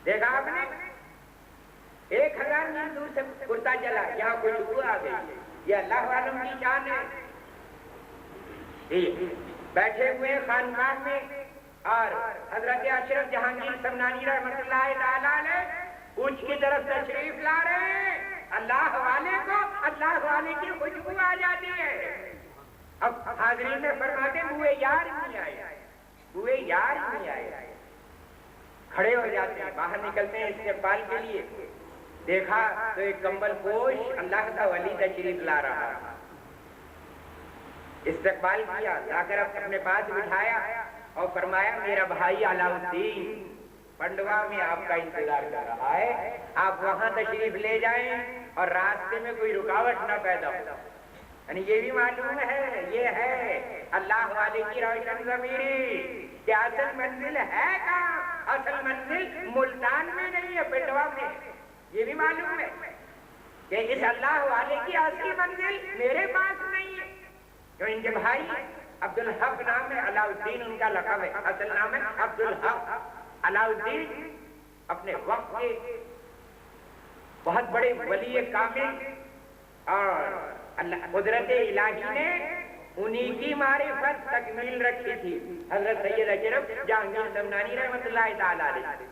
دیکھا آپ نے 1000 میل دور سے کرتا چلا، یہاں خوشبو آ گئی. یہ اللہ والوں کی شان ہے. بیٹھے ہوئے خانقاہ میں اور حضرت اشرف جہانگیر سمنانی رحمۃ اللہ تعالیٰ علیہ اونچ کی طرف تشریف لا رہے ہیں. اللہ والے کو اللہ والے کی خوشبو آ جاتی ہے. اب حاضرین میں فرماتے ہوئے یار نہیں آئے، ہوئے یار نہیں آئے. کھڑے ہو جاتے ہیں، باہر نکلتے ہیں استقبال کے لیے. دیکھا تو ایک کمبل پوش اللہ کا ولی تشریف لا رہا. استقبال کیا، لا کر اپنے پاس بٹھایا اور فرمایا میرا بھائی علاء الدین پنڈوا میں آپ کا انتظار کر رہا ہے، آپ وہاں تشریف لے جائیں اور راستے میں کوئی رکاوٹ نہ پیدا ہو. یعنی یہ بھی معلوم ہے یہ ہے اللہ والے کی روشن ضمیری کہ اصل منزل ہے کہاں. اصل منزل ملتان میں نہیں ہے، پنڈوا میں. یہ بھی معلوم ہے کہ اس اللہ والے کی اصلی منزل میرے پاس نہیں ہے. جو ان کے بھائی عبدالحق نام ہے، علاء الدین ان کا لقب ہے، اصل نام ہے عبدالحق. علاء الدین اپنے وقت کے بہت بڑے ولی کامل اور قدرت الہی نے انہی کی معرفت تکمیل رکھی تھی. حضرت سید اشرف جہانگیر سمنانی رحمۃ اللہ تعالیٰ علیہ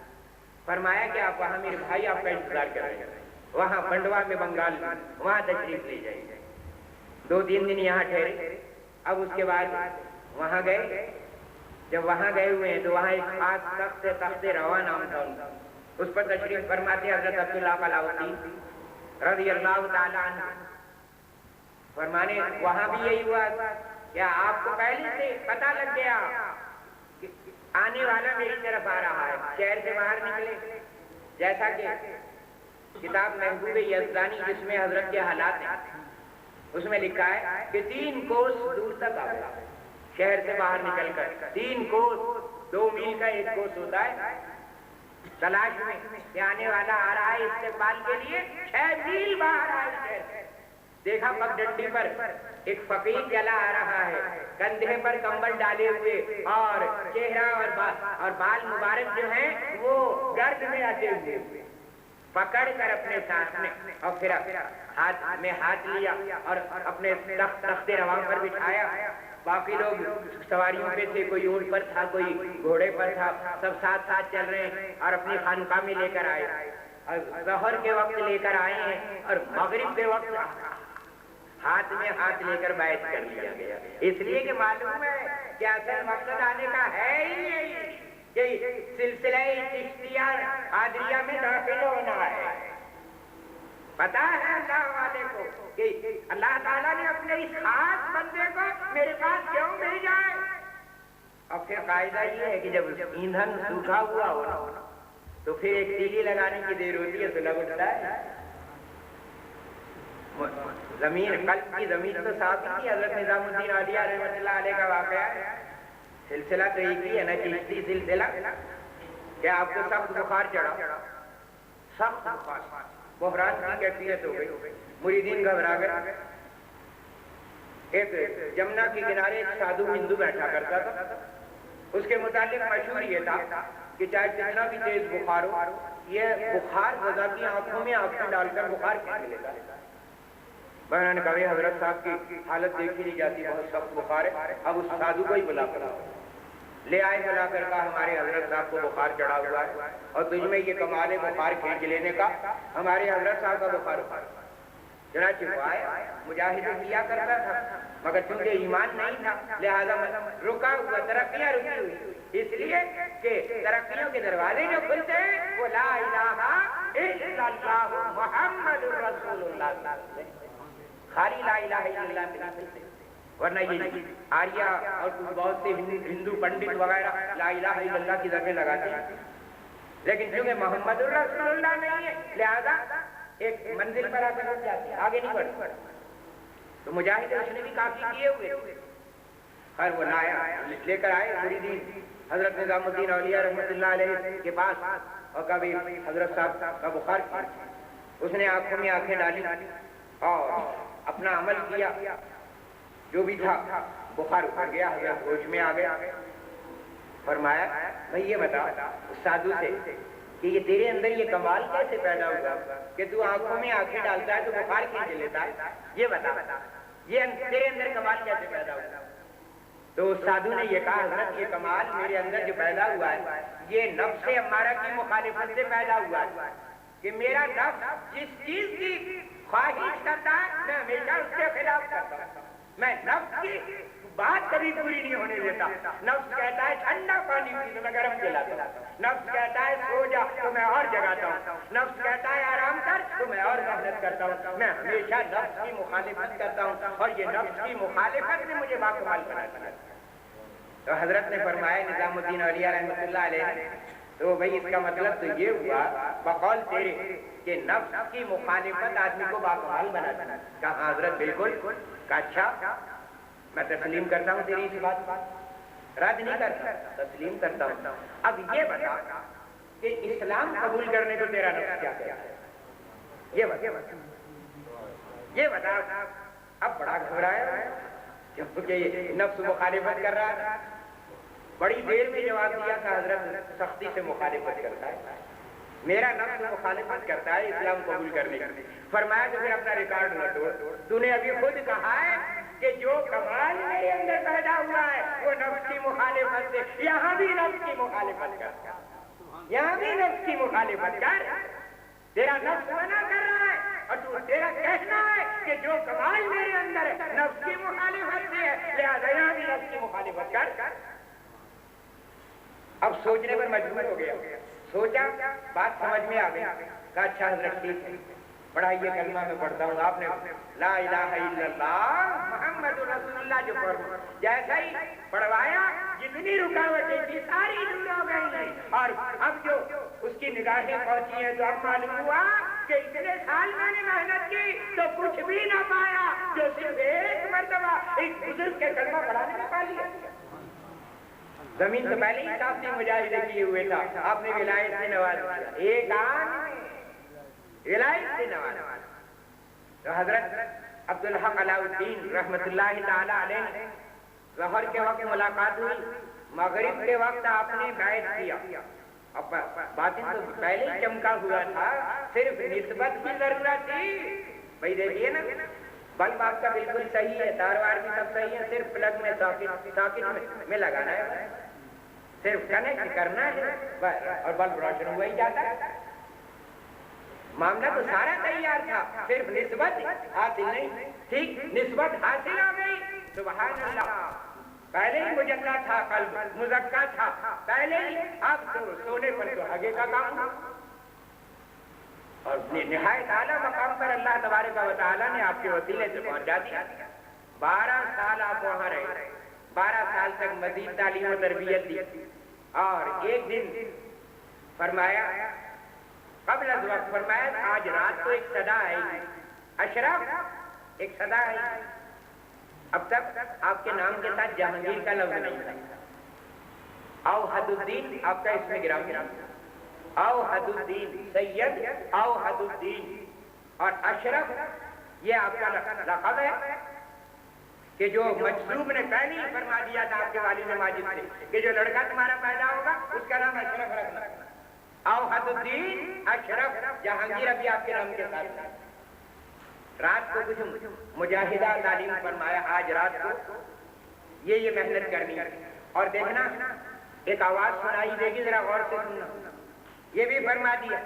فرمایا کہ آپ وہاں میرے بھائی آپ کا انتظار کر رہے ہیں، وہاں پنڈوا میں بنگال میں، وہاں تشریف لے جائیں. 2-3 دن یہاں ٹھہرے. اب اس کے بعد وہاں گئے. جب وہاں گئے ہوئے ہیں تو وہاں ایک خاص تخت روا نام تھا ان کا، اس پر تشریف فرماتے حضرت عبداللہ علاؤالدین رضی اللہ تعالیٰ عنہ. فرمانے وہاں بھی یہی ہوا کیا آپ کو پہلے سے پتہ لگ گیا کہ آنے والا میری طرف آ رہا ہے. شہر سے باہر نکلے. جیسا کہ کتاب محبوب یزدانی جس میں حضرت کے حالات ہیں اس میں لکھا ہے کہ 3 کوس دور تک آ گیا. شہر سے باہر نکل کر 3 کوس، 2 میل کا ایک کوس ہوتا ہے. تلاش میں کہ آنے والا آ رہا ہے استقبال کے لیے. 6 میل باہر آئے شہر سے. دیکھا پگڈنڈی پر ایک فقیر چلا آ رہا ہے، کندھے پر کمبل ڈالے ہوئے اور چہرہ اور بال مبارک جو ہیں وہ گرد میں آتے ہوئے. پکڑ کر اپنے ساتھ میں اور پھر ہاتھ میں ہاتھ لیا اور اپنے تخت رواں پر بٹھایا. باقی لوگ سواریوں پہ تھے، کوئی اونٹ پر تھا، کوئی گھوڑے پر تھا، سب ساتھ ساتھ چل رہے ہیں اور اپنی خانقاہ میں لے کر آئے. اور ظہر کے وقت لے کر آئے ہیں اور مغرب کے وقت ہاتھ میں ہاتھ لے کر بیعت کر لیا گیا. اس لیے کہ معلوم ہے کہ اصل مقصد آنے کا ہے ہی یہی کہ سلسلہ چشتیہ قادریہ میں داخل ہونا ہے. پتا ہے اللہ والے کو کہ اللہ تعالیٰ نے اپنے اس خاص بندے کو میرے پاس کیوں بھیجا ہے. اب پھر قاعدہ یہ ہے کہ جب ایندھن سوکھا ہوا ہو تو پھر ایک تیلی لگانے کی دیر ہوتی ہے تو لگ اٹھتا ہے. زمین قلب کی زمین تو صاف ہی. حضرت نظام الدین عالیہ رحمۃ اللہ علیہ کا واقعہ ہے. سلسلہ تو ایک ہی ہے نا، چشتی سلسلہ. کیا آپ کو سخت بخار چڑھا، سخت بخار، بحران کی کیفیت ہو گئی، مریدین گھبرا گئے. ایک جمنا کے کنارے ایک سادھو ہندو بیٹھا کرتا تھا. اس کے متعلق مشہور یہ تھا کہ چاہے کتنا بھی تیز بخار ہو، یہ بخار خدا کی آنکھوں میں آنکھیں ڈال کر بخار کھینچ لیتا ہے. میں نے کہا حضرت صاحب کی حالت دیکھی نہیں جاتی، بہت سخت بخار ہے. اب اس سادھو کو ہی بلا کر لے آئے. بلا کر کہا ہمارے حضرت صاحب کو بخار چڑھا ہوا ہے اور تجھ میں یہ کمال ہے بخار کھینچ لینے کا. ہمارے حضرت صاحب کا بخار چنانچہ وہ آیا، مجاہدہ کیا کرتا تھا مگر چونکہ ایمان نہیں تھا لہذا رکا ہوا، ترقیاں رکی ہوئی، اس لیے کہ ترقیوں کے دروازے جو کھلتے ہیں وہ لا الہ الا اللہ محمد رسول اللہ، خالی لا الہ الا اللہ میں نہیں ملتے، ورنہ یہ آریہ اور کچھ بہت سے ہندو پنڈت وغیرہ لا الہ الا اللہ کی ضربیں لگاتے ہیں، لیکن چونکہ محمد رسول اللہ نہیں ہے لہذا ایک منزل پر آ کر رک جاتے ہیں، آگے نہیں بڑھتے۔ تو مجاہد اس نے بھی کافی کیے ہوئے، خیر وہ لایا، لے کر آئے مریدین حضرت نظام الدین اولیاء رحمۃ اللہ علیہ کے پاس، اور کبھی حضرت صاحب کا بخار کیا، اس نے آنکھوں میں آنکھیں ڈالی اور اپنا عمل کیا، جو بھی تھا بخار اتر گیا، حضرت ہوش میں آ گیا، فرمایا بھائی یہ بتا سادھو سے کہ یہ تیرے اندر یہ کمال کیسے پیدا ہوا کہ تو آنکھوں میں آنکھیں ڈالتا ہے تو بخار کھینچ لیتا ہے، یہ بتا یہ تیرے اندر کمال کیسے پیدا ہوا؟ تو اس سادھو نے یہ کہا حضرت یہ کمال میرے اندر جو پیدا ہوا ہے یہ نفس امارہ کی مخالفت سے پیدا ہوا ہے کہ میرا نفس جس چیز کی خواہش کرتا ہے میں ہمیشہ اس کے خلاف کرتا ہوں، میں نفس کی بات کبھی پوری نہیں ہونے دیتا، نفس کہتا ہے ٹھنڈا پانی پی تو میں گرم پلاتا ہوں، نفس کہتا ہے سو جا تو میں اور جگاتا ہوں، نفس کہتا ہے آرام کر تو میں اور محنت کرتا ہوں، میں ہمیشہ نفس کی مخالفت کرتا ہوں اور یہ نفس کی مخالفت نے مجھے باکمال بنا دیا۔ تو حضرت نے فرمایا نظام الدین اولیاء رحمۃ اللہ علیہ، تو بھائی اس کا مطلب تو یہ ہوا بقول تیرے کہ نفس کی مخالفت آدمی کو باکمال بنا دیا۔ کہا حضرت بالکل، کہا اچھا میں تسلیم کرتا ہوں تیری اس بات، رد نہیں کرتا، تسلیم کرتا ہوں۔ اب یہ بتا کہ اسلام قبول کرنے کو تیرا نفس کیا کہتا ہے، یہ بتا۔ اب بڑا گھبرایا کیونکہ یہ نفس مخالفت کر رہا ہے، بڑی دیر میں جواب دیا کہ حضرت سختی سے مخالفت کرتا ہے، میرا نفس مخالفت کرتا ہے اسلام قبول کرنے کی۔ فرمایا تو پھر اپنا ریکارڈ نہ توڑ، تو نے ابھی خود کہا ہے کہ جو کمال میرے اندر پیدا ہوا ہے وہ نفس کی مخالفت سے، یہاں بھی نفس کی مخالفت کر، یہاں بھی نفس کی مخالفت کر، تیرا نفس منع کر رہا ہے اور تو تیرا کہنا ہے کہ جو کمال میرے اندر ہے نفس کی مخالفت سے ہے لہذا یہاں بھی نفس کی مخالفت کر۔ اب سوچنے پر مجبور ہو گیا، سوچا بات سمجھ میں آ گئی، کہا اچھا حضرت ٹھیک ہے پڑھائیے کلمہ میں پڑھتا ہوں۔ آپ نے لا الہ الا اللہ محمد رسول اللہ جو پڑھا، جیسا ہی پڑھوایا جتنی رکاوٹیں تھی ساری دور ہو گئی، اور اب جو اس کی نگاہیں پہنچی ہیں تو اب معلوم ہوا کہ اتنے سال میں نے محنت کی تو کچھ بھی نہ پایا جو صرف ایک مرتبہ ایک بزرگ کے کلمہ پڑھانے میں پا لیا۔ زمین تو پہلے ہی صاحب نے مجاہدے کیے ہوئے تھا، آپ نے ولایت سے نواز دیا، ایک آن ولایت سے نواز۔ تو حضرت عبدالحق علاء الدین رحمت اللہ تعالی علیہ ظہر کے وقت ملاقات ہوئی، مغرب کے وقت آپ نے بیعت کیا، اب باطن تو پہلے ہی چمکا ہوا تھا، صرف نسبت کی ضرورت تھی۔ بھائی دیکھیے نا بلب آپ کا بالکل صحیح ہے، تار وار بھی سب صحیح ہے، صرف پلگ میں ساکٹ میں لگانا ہے، صرف کنیکٹ کرنا ہے اور بلب روشن ہوا ہی جاتا ہے۔ معاملہ تو سارا تیار تھا، صرف نسبت حاصل نہیں، ٹھیک نسبت حاصل ہو گئی، سبحان اللہ، پہلے ہی مجلہ تھا، قلب مزکا تھا پہلے ہی، اب تو سونے پر تو ہگے کا کام ہوا، اور نہایت اعلیٰ مقام پر اللہ تبارک و تعالیٰ نے آپ کے وسیلے سے پہنچا دیا۔ 12 سال آپ وہاں رہے، 12 سال تک مزید تعلیم و تربیت دی، اور ایک دن فرمایا قبل از وقت فرمایا آج رات کو ایک صدا آئی، اشرف ایک صدا آئی، اب تک آپ کے نام کے ساتھ جہانگیر کا لفظ نہیں تھا، اوحد الدین آپ کا اس میں گرامی، اوحد الدین سید اوحد الدین، اور اشرف یہ آپ کا لقب ہے کہ جو مجذوب نے پہلے ہی فرما دیا تھا آپ کے والد ماجد سے کہ جو لڑکا تمہارا پیدا ہوگا اس کا نام اشرف رکھنا، اوحد الدین اشرف جہانگیر ابھی آپ کے نام کے ساتھ۔ رات کو کچھ مجاہدہ تعلیم فرمایا، آج رات کو یہ محنت کرنی، اور دیکھنا ایک آواز سنائی دے گی، ذرا غور سے سننا، یہ بھی فرما دیا۔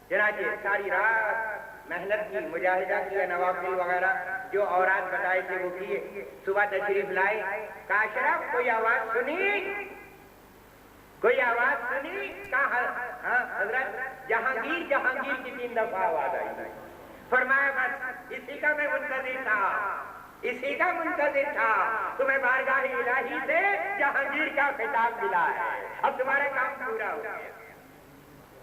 چنانچہ ساری رات محنت کی، مجاہدہ کیا، نوافل وغیرہ جو اوراد بتائے تھے وہ کیے، صبح تشریف لائے، کہا اشرف کوئی آواز سنی؟ کوئی آواز سنی؟ کہا ہاں حضرت جہانگیر جہانگیر کی 3 دفعہ آواز آئی۔ فرمایا بس اسی کا میں منتظر تھا، اسی کا منتظر تھا، تمہیں بارگاہ الہی سے جہانگیر کا خطاب ملا ہے، اب تمہارا کام پورا ہو گیا۔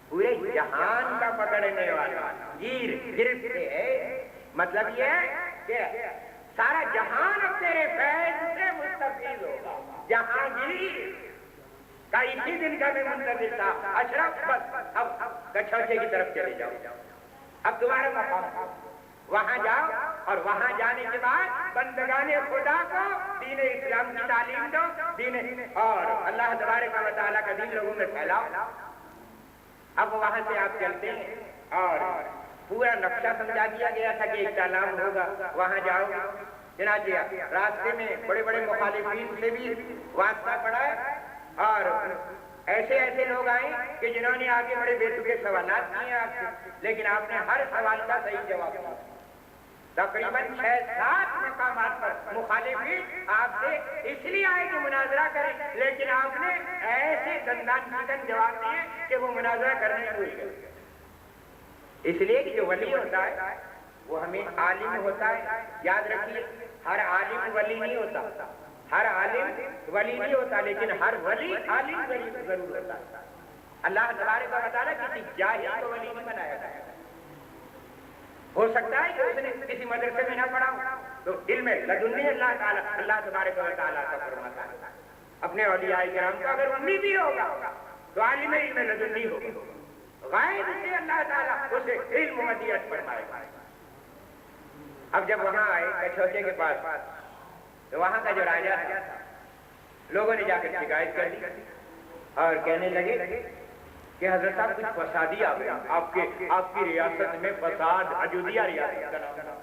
پورے جہان کا پکڑنے والا گیر گرفت ہے، مطلب یہ ہے کہ سارا جہان اب تیرے فیض سے مستفید ہوگا۔ جہانگیر کا اسی دن کا میں منتظر تھا، اشرف بس اب کچھوچے کی طرف چلے جاؤ، اب تمہارا مقام وہاں جاؤ، اور وہاں جانے کے بعد بندگان خدا کو دین اسلام کی تعلیم دو، دین اور اللہ تبارک و تعالیٰ کا دین لوگوں میں پھیلاؤ۔ اب وہاں سے آپ چلتے ہیں اور پورا نقشہ سمجھا دیا گیا تھا کہ ایک تالاب ہوگا، وہاں جاؤ۔ چنانچہ راستے میں بڑے بڑے مخالفین سے بھی واسطہ پڑا ہے، اور ایسے ایسے لوگ آئے کہ جنہوں نے آگے بڑے بے تکے سوالات کیے آپ سے، لیکن آپ نے ہر سوال کا صحیح جواب دیا۔ تقریباً 6-7 مقامات پر مخالفین آپ سے اس لیے آئے کہ مناظرہ کریں، لیکن آپ نے ایسے دندان چکن جواب دیے کہ وہ مناظرہ کرنے بھول گئے۔ اس لیے کہ جو ولی ہوتا ہے وہ ہمیں عالم ہوتا ہے، یاد رکھیے ہر عالم ولی نہیں ہوتا، ہر عالم ولی نہیں ہوتا، لیکن ہر ولی عالم ضرور ہوتا ہے۔ اللہ تبارک و تعالیٰ کسی جاہل کو ولی نہیں بنایا ہے۔ ہو سکتا ہے کہ اس نے کسی مدرسے میں نہ پڑھا ہو، تو علم لدنی اللہ تعالیٰ اللہ تبارک و تعالیٰ کا فرماتا ہے اپنے اولیاء کرام کو اگر امی بھی ہوگا تو عالم علم لدنی ہوگا، غائب سے اللہ تعالیٰ اسے علم مدیت فرمائے گا۔ اب جب وہاں آئے کچھوچے کے پاس تو وہاں کا جو راجہ تھا، لوگوں نے جا کر شکایت کر دی اور کہنے لگے کہ حضرت صاحب کچھ فسادی آ گیا، آپ کی ریاست میں فساد، اجودیہ ریاست کا نام،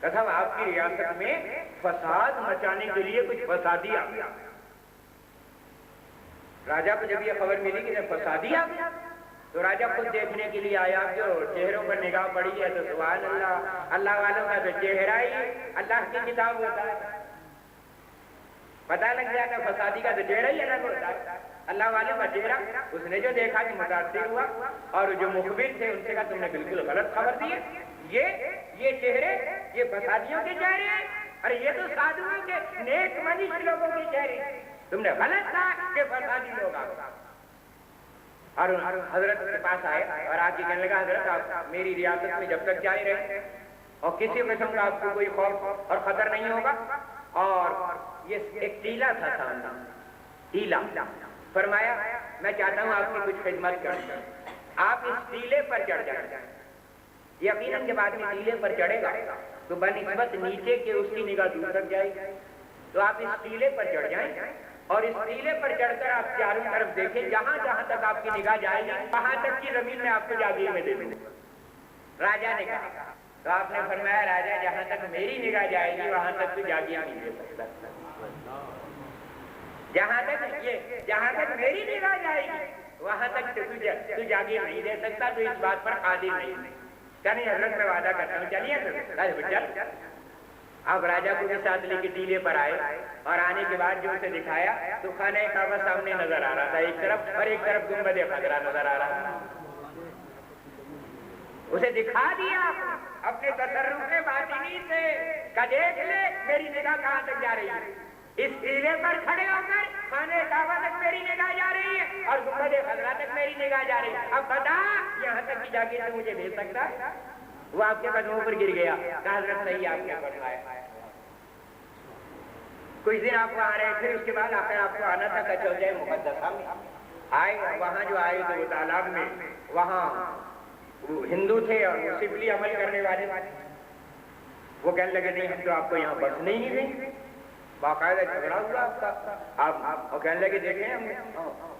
قسم آپ کی ریاست میں فساد مچانے کے لیے کچھ فسادی آ گیا۔ راجہ کو جب یہ خبر ملی کہ جب فسادی آ گیا تو راجہ خود دیکھنے کے لیے آیا، جو چہروں پر نگاہ پڑی ہے تو سبحان اللہ، اللہ والوں کا تو چہرہ ہی اللہ کی کتاب ہوتا ہے، پتہ لگ جاتا فسادی کا تو چہرہ ہی الگ ہوتا ہے، اللہ والوں کا چہرہ۔ اس نے جو دیکھا کہ متاثر ہوا، اور جو مخبر تھے ان سے کہا تم نے بالکل غلط خبر دی ہے، یہ چہرے یہ فسادیوں کے چہرے ہیں، ارے یہ تو سادھوؤں کے نیک منش لوگوں کے چہرے ہیں، تم نے غلط کہا کہ فسادی لوگ آ۔ اور حضرت کے پاس آئے اور آ کے کہنے لگا حضرت آپ میری ریاست میں جب تک جائے رہے اور کسی قسم کا آپ کو کوئی خوف اور خطر نہیں ہوگا، اور یہ ایک ٹیلا تھا سامنے، ٹیلا، فرمایا میں چاہتا ہوں آپ کی کچھ خدمت کریں، آپ اس ٹیلے پر چڑھ جائیں، یقیناً جب آدمی ٹیلے پر چڑھے گا تو بنسبت نیچے کے اس کی نگاہ دور تک جائے گی، تو آپ اس ٹیلے پر چڑھ جائیں اور اس ٹیلے پر چڑھ کر آپ چاروں طرف دیکھیں، جہاں جہاں تک آپ کی نگاہ جائے گی وہاں تک کی زمین میں آپ کو جاگیر میں دے دوں گا۔ راجہ نے کہا، تو آپ نے فرمایا راجہ جہاں تک میری نگاہ جائے گی وہاں تک تو جاگیر نہیں دے سکتا، جہاں تک میری نگاہ جائے گی وہاں تک تو جاگیر نہیں دے سکتا، تو اس بات پر قادر نہیں۔ کہنے حضرت میں وعدہ کرتا ہوں، چلیے چل۔ اب راجہ کو بھی ساتھ لے کے ٹیلے پر آئے، اور آنے کے بعد جو اسے دکھایا تو خانہ کعبہ سامنے نظر آ رہا تھا ایک طرف، اور ایک طرف گنبد خضرا نظر آ رہا تھا۔ اسے دکھا دیا اپنے تصرف باطنی سے کہ دیکھ لے میری نگاہ کہاں تک جا رہی ہے، اس ٹیلے پر کھڑے ہو کر خانہ کعبہ تک میری نگاہ جا رہی ہے اور گنبد خضرا تک میری نگاہ جا رہی ہے، اب بتا یہاں تک کی جاگیر تو مجھے دے سکتا ہے؟ وہ آپ کے قدموں پر گر گیا کہ حضرت صحیح آپ نے فرمایا۔ کچھ دن آپ وہاں رہے، پھر اس کے بعد آخر آپ کو آنا تھا کچھوچے مقدسہ میں آئے، وہاں جو آئے تو وہ تالاب میں وہاں ہندو تھے اور سپلی عمل کرنے والے، وہ کہنے لگے نہیں ہم تو آپ کو یہاں بسنے ہی نہیں دیں گے، باقاعدہ جھگڑا ہوا آپ کا، آپ کہنے لگے دیکھیں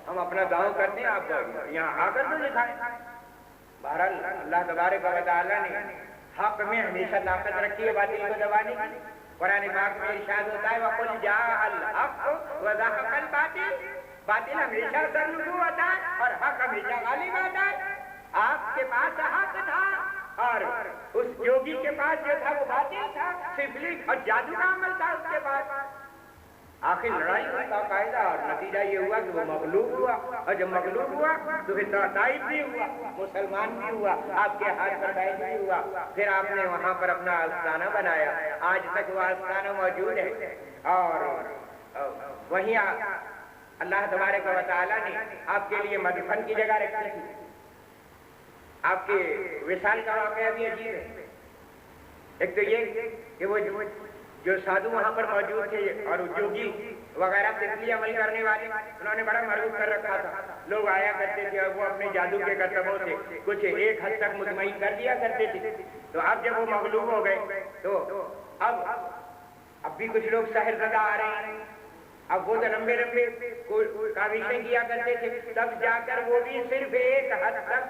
ہم اپنا داؤں کرتے ہیں، آپ یہاں آ کر تو دکھائیں۔ بہرحال اللہ تبارک و تعالیٰ نے حق میں ہمیشہ طاقت رکھی ہے باطل کو دبانے کی۔ قرآن پاک میں ارشاد ہوتا ہے وَقُلْ جَاءَ الْحَقُّ وَزَهَقَ الْبَاطِلُ، باطل ہمیشہ سر رجوع ہوتا ہے اور حق ہمیشہ غالب آتا ہے۔ آپ کے پاس حق تھا اور اس یوگی کے پاس جو تھا وہ باطل تھا، سفلک اور جادو کا عمل تھا اس کے پاس۔ آخر لڑائی ہوئی باقاعدہ اور نتیجہ یہ ہوا کہ وہ مغلوب ہوا، اور جب مغلوب ہوا تو پھر طائف بھی ہوا، مسلمان بھی ہوا، آپ کے ہاتھ پر بیعت بھی ہوا۔ پھر آپ نے وہاں پر اپنا آستانہ بنایا، آج تک وہ آستانہ موجود ہے، اور وہیں اللہ تبارک و تعالیٰ نے آپ کے لیے مدفن کی جگہ رکھی تھی۔ آپ کے وصال کا واقعہ بھی عجیب ہے۔ ایک تو یہ کہ وہ جو سادھو وہاں پر موجود تھے اور یوگی وغیرہ تسلی عمل کرنے والے، انہوں نے بڑا مرغوب کر رکھا تھا۔ لوگ آیا کرتے تھے اور وہ اپنے جادو کے کرتبوں سے کچھ ایک حد تک مطمئن کر دیا کرتے تھے۔ تو اب جب وہ مغلوب ہو گئے تو اب بھی کچھ لوگ سحر زدہ آ رہے ہیں۔ اب وہ تو لمبے لمبے کاوشیں کیا کرتے تھے، تب جا کر وہ بھی صرف ایک حد تک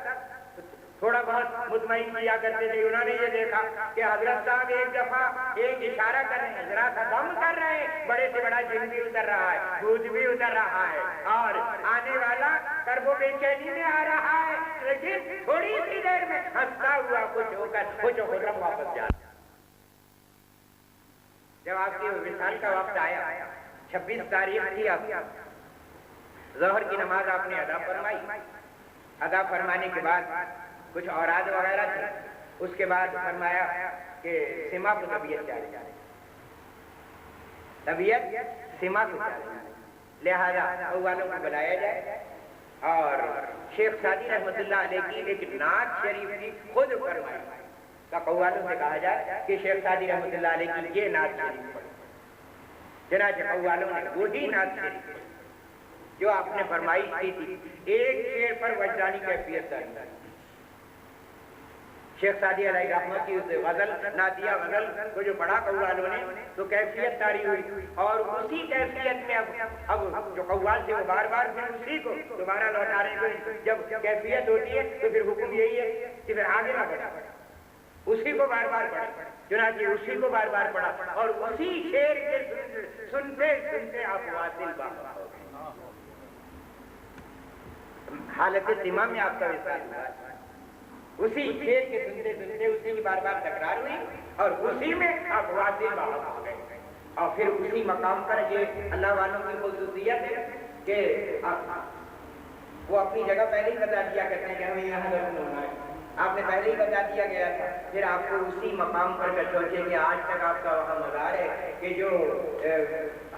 تھوڑا بہت مطمئن کیا کرتے تھے۔ انہوں نے یہ دیکھا کہ حضرت صاحب ایک دفعہ ایک اشارہ کر رہے ہیں، ذرا سا دم کر رہے ہیں، بڑے سے بڑا جن بھی اتر رہا ہے، بھوت بھی اتر رہا ہے، اور آنے والا کرب و بے چینی میں آ رہا ہے، لیکن تھوڑی سی دیر میں ہنستا ہوا کچھ ہو کر کچھ خرم واپس جا۔ جب آپ کے وصال کا وقت آیا، 26 تاریخ تھی، اب ظہر کی نماز آپ نے ادا فرمائی۔ ادا فرمانے کے بعد کچھ اوراد وغیرہ تھے، اس کے بعد فرمایا کہ سما کو طبیعت چاہے جائے، طبیعت سما کو چاہے، لہذا والوں کو بلایا جائے، اور شیخ سعدی رحمۃ اللہ علیہ کی ایک نعت شریف کی خود فرمائی کا قوالوں سے کہا جائے کہ شیخ سعدی رحمۃ اللہ علیہ کی یہ نعت شریف پڑھی۔ چنانچہ قوالوں نے وہی نعت شریف جو آپ نے فرمائش کی تھی، ایک شعر پر وجدانی کیفیت داری۔ شیخ سعدی علیہ رحمت کی اس غزل نادیہ غزل کو جو پڑھا قوالوں نے تو کیفیت تاری ہوئی، اور اسی کیفیت میں اب جو قوال سے وہ بار بار پھر اسی کو دوبارہ لوٹا رہے ہیں۔ جب کیفیت ہوتی ہے تو پھر حکم یہی ہے کہ پھر آگے نہ بڑھا، اسی کو بار بار پڑھا۔ چنانچہ اسی کو بار بار پڑھا، اور اسی شعر کے سنتے سنتے آپ واصل باہر ہو گئے۔ حالت سما میں آپ کا وصال ہوا، اسی شعر کے سنتے سنتے اسی کی بار بار تکرار ہوئی، اور اسی میں آپ واصل باہر ہو گئے۔ اور پھر اسی مقام پر یہ اللہ والوں کی خصوصیت ہے کہ وہ اپنی جگہ پہلے ہی بتا دیا کرتے ہیں کہ ہمیں یہاں دفن ہونا ہے، آپ نے پہلے ہی بتا دیا گیا تھا۔ پھر آپ کو اسی مقام پر سوچے کہ آج تک آپ کا وہاں مزار ہے کہ جو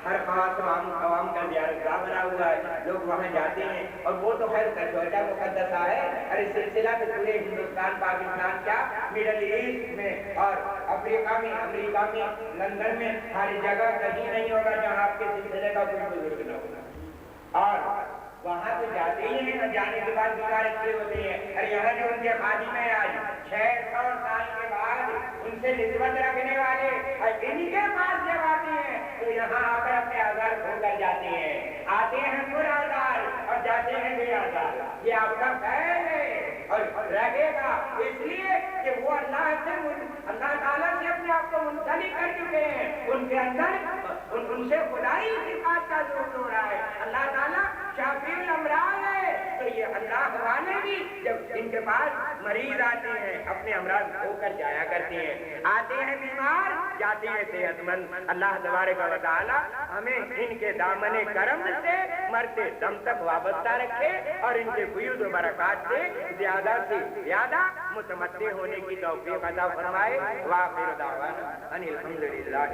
ہر خاص عوام کا زیارتگاہ بنا ہوا ہے، لوگ وہاں جاتے ہیں، اور وہ تو خیر کچوٹا مقدسہ ہے، اور اس سلسلہ میں پورے ہندوستان، پاکستان کیا مڈل ایسٹ میں اور افریقہ میں، امریکہ میں، لندن میں، ہر جگہ کہیں نہیں ہوگا جہاں آپ کے سلسلے کا کوئی بزرگ نہ ہوگا۔ اور وہاں تو جاتے ہی ہیں، جانے کے بعد بیمار اچھے ہوتے ہیں، اور یہاں جو ان کے خادم ہیں آج 600 سال کے بعد ان سے نسبت رکھنے والے، اور ان کے پاس جب آتے ہیں تو یہاں آ کر اپنے آزار کھو کر جاتے ہیں، آتے ہیں پر آزار اور جاتے ہیں بے آزار۔ یہ آپ کا فیض ہے اور رہے گا، اس لیے کہ وہ اللہ تعالیٰ سے اپنے آپ کو منسلک کر چکے ہیں، ان کے اندر ان سے خدائی صفات کا ظہور ہو رہا ہے۔ اللہ تعالیٰ شافی الامراض ہے، تو یہ اللہ والے بھی جب ان کے پاس مریض آتے ہیں اپنے امراض ہو کر جایا کرتے ہیں، آتے ہیں بیمار جاتے ہیں صحت مند۔ اللہ تبارک و تعالی ہمیں ان کے دامن کرم سے مرتے دم تک وابستہ رکھے، اور ان کے فیوض و برکات سے زیادہ زیادہ متمتع ہونے کی توفیق عطا فرمائے۔ وآخر دعوانا ان الحمد للہ۔